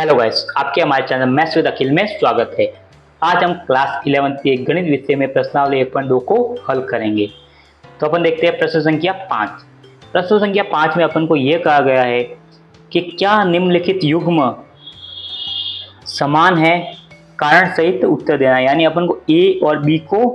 Hello guys, आपके हमारे channel maths with अखिल में स्वागत है। आज हम क्लास 11 के गणित विषय में प्रश्नावली 1.2 को हल करेंगे। तो अपन देखते हैं प्रश्न संख्या 5। प्रश्न संख्या 5 में अपन को यह कहा गया है कि क्या निम्नलिखित युग्म समान है, कारण सहित उत्तर देना है। यानी अपन को ए और बी को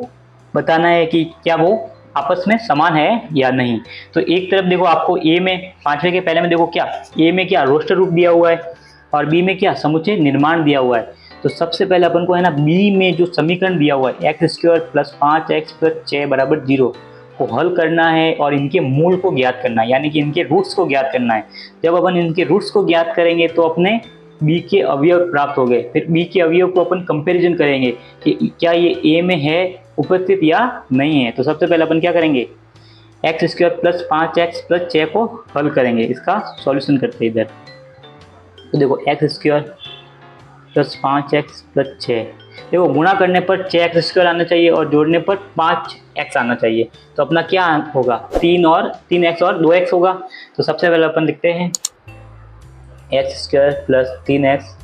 बताना है कि क्या वो आपस में समान है या नहीं। तो एक तरफ देखो आपको ए में 5वें के पहले में देखो क्या ए में क्या रोस्टर रूप दिया हुआ है और बी में क्या समुच्चय निर्माण दिया हुआ है। तो सबसे पहले अपन को है ना बी में जो समीकरण दिया हुआ है x² + 5x + 6 = 0 को हल करना है और इनके मूल को ज्ञात करना है, यानी कि इनके रूट्स को ज्ञात करना है। जब अपन इनके रूट्स को ज्ञात करेंगे तो अपने बी के अवयव प्राप्त हो गए। फिर बी के अवयव को अपन कंपैरिजन करेंगे कि क्या ये ए में है उपस्थित या नहीं है। तो सबसे पहले अपन क्या करेंगे x² + 5x + 6 को हल करेंगे। इसका सॉल्यूशन करते हैं इधर। तो देखो x² + 5x + 6, देखो गुणा करने पर 6x² आना चाहिए और जोड़ने पर 5x आना चाहिए। तो अपना क्या होगा 3x और 2x होगा। तो सबसे पहले अपन लिखते हैं x² + 3x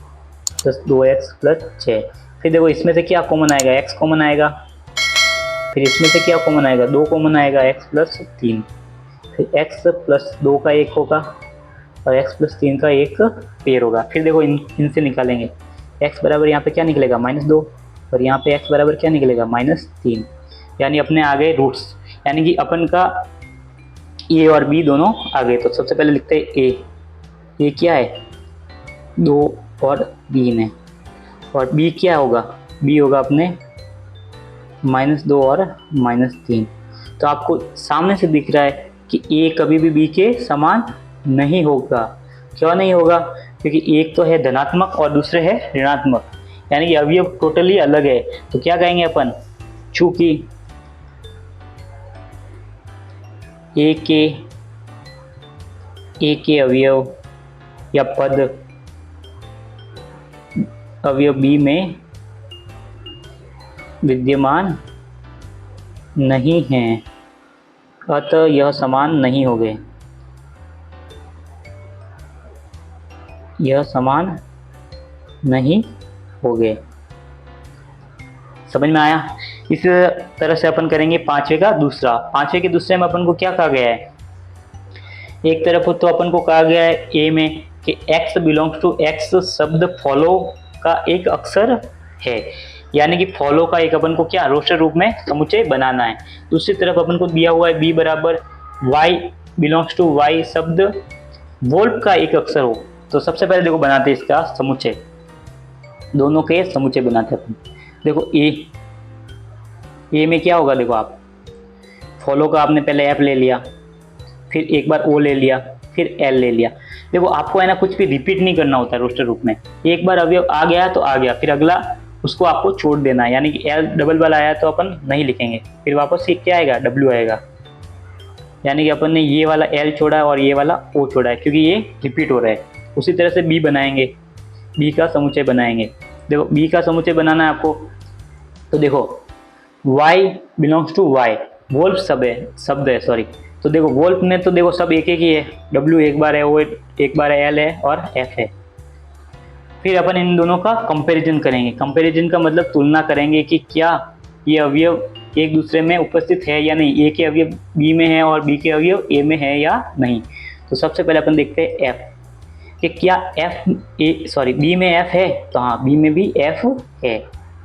+ 2x + 6। फिर देखो इसमें से क्या कॉमन आएगा, x कॉमन आएगा। फिर इसमें से क्या कॉमन आएगा, 2 कॉमन आएगा, x + 3। फिर x + 2 का 1 होगा और x + 3 का 1 पेयर होगा। फिर देखो इनसे निकालेंगे x बराबर यहाँ पे क्या निकलेगा -2 और यहाँ पे x बराबर क्या निकलेगा -3। यानी अपने आ गए रूट्स, यानी कि अपन का a और b दोनों आ गए। तो सबसे पहले लिखते हैं a क्या है 2 और 3 है और b क्या होगा, b होगा अपने -2 और -3। तो आपको सामने से दिख रहा है कि a कभी भी b के समान नहीं होगा। क्यों नहीं होगा, क्योंकि एक तो है धनात्मक और दूसरे है ऋणात्मक, यानी कि अवयव टोटली अलग है। तो क्या कहेंगे अपन, चूंकि ए के अवयव या पद अवयव बी में विद्यमान नहीं हैं, अतः यह समान नहीं होंगे। यह समान नहीं होंगे। समझ में आया। इस तरह से अपन करेंगे 5वें का दूसरा। 5वें के दूसरे में अपन को क्या कहा गया है, एक तरफ तो अपन को कहा गया है ए में कि x बिलोंग्स टू x शब्द फॉलो का एक अक्षर है, यानी कि फॉलो का एक अपन को क्या रोस्टर रूप में समुच्चय बनाना है। दूसरी तरफ अपन को दिया हुआ है b बराबर y बिलोंग्स टू y शब्द वोल्फ का एक अक्षर हो। तो सबसे पहले देखो बनाते हैं इसका समुच्चय, दोनों के समुच्चय बनाते हैं अपन। देखो ए में क्या होगा, देखो आप फॉलो का आपने पहले f ले लिया, फिर एक बार o ले लिया, फिर l ले लिया। देखो आपको है ना कुछ भी रिपीट नहीं करना होता है रोस्टर रूप में। एक बार अवयव आ गया तो आ गया, फिर अगला उसको आपको छोड़ देना है। यानी कि l डबल बार आया तो अपन नहीं लिखेंगे, फिर वापस से क्या आएगा w आएगा। यानी कि अपन ने ये वाला l छोड़ा है और ये वाला o छोड़ा है, क्योंकि ये रिपीट हो रहा है। उसी तरह से b बनाएंगे, b का समुच्चय बनाएंगे। देखो b का समुच्चय बनाना है आपको। तो देखो y belongs to y wolf शब्द है सॉरी। तो देखो वोल्फ में तो देखो सब एक ही है, w एक बार है, o एक बार है, l है और f है। फिर अपन इन दोनों का कंपैरिजन करेंगे। कंपैरिजन का मतलब तुलना करेंगे कि क्या ये अवयव एक दूसरे में उपस्थित है या नहीं, a के अवयव b में है और b के अवयव a में है या नहीं। तो सबसे पहले अपन देखते हैं f कि क्या b में f है, तो हाँ b में भी f है।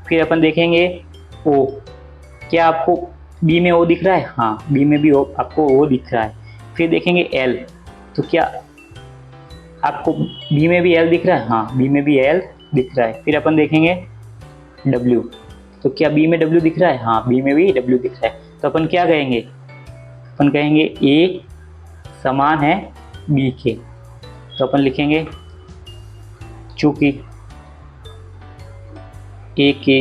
फिर अपन देखेंगे o, क्या आपको b में o दिख रहा है, हाँ b में भी आपको o दिख रहा है। फिर देखेंगे l, तो क्या आपको b में भी l दिख रहा है, हाँ b में भी l दिख रहा है। फिर अपन देखेंगे w, तो क्या b में w दिख रहा है, हाँ b में भी w दिख रहा है। तो अपन क्या कहेंगे, अपन कहेंगे a समान है b के। तो अपन लिखेंगे चूंकि a के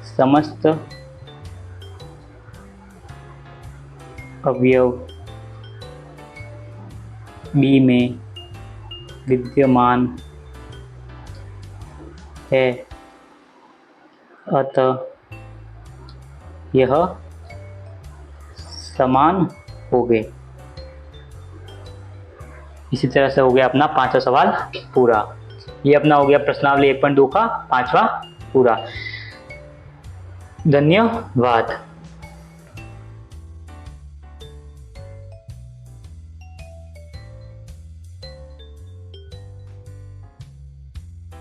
समस्त अवयव b में विद्यमान है, अतः यह समान होंगे। इसी तरह से हो गया अपना 5वां सवाल पूरा। ये अपना हो गया प्रश्नावली 1.2 का 5वां पूरा। धन्यवाद।